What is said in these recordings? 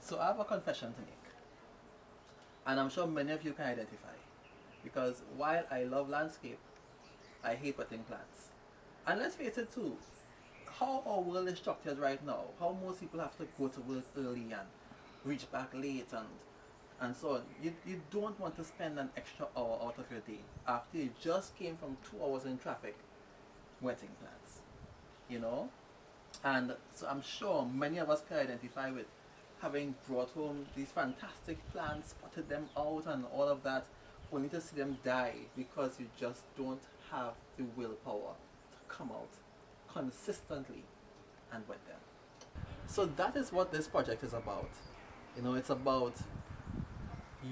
So I have a confession to make, and I'm sure many of you can identify. Because while I love landscape, I hate potting plants. And let's face it too, how our world is structured right now, how most people have to go to work early and reach back late and so on. You don't want to spend an extra hour out of your day after you just came from 2 hours in traffic wetting plants, you know? And so I'm sure many of us can identify with having brought home these fantastic plants, potted them out and all of that, only to see them die because you just don't have the willpower to come out consistently and wet them. So that is what this project is about. It's about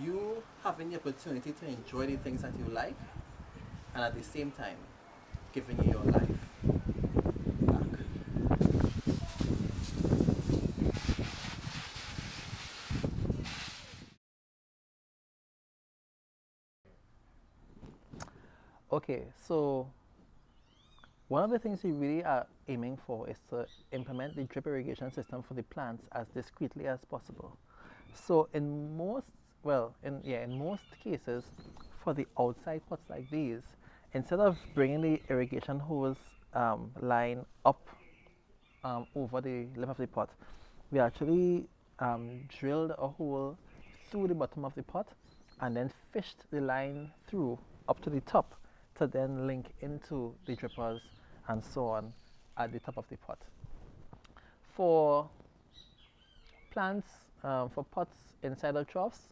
you having the opportunity to enjoy the things that you like and at the same time giving you your life back. Okay, so one of the things we really are aiming for is to implement the drip irrigation system for the plants as discreetly as possible. So in most cases, for the outside pots like these, instead of bringing the irrigation hose line up over the lip of the pot, we actually drilled a hole through the bottom of the pot and then fished the line through up to the top to then link into the drippers and so on at the top of the pot. For plants, for pots inside of troughs,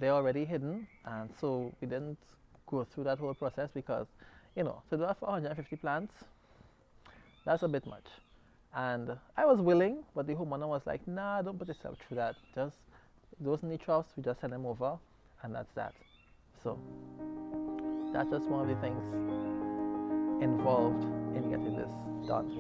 they're already hidden, and so we didn't go through that whole process because, to do that for 150 plants, that's a bit much. And I was willing, but the homeowner was like, nah, don't put yourself through that. Just those in the troughs, we just send them over, and that's that. So that's just one of the things involved in getting this done.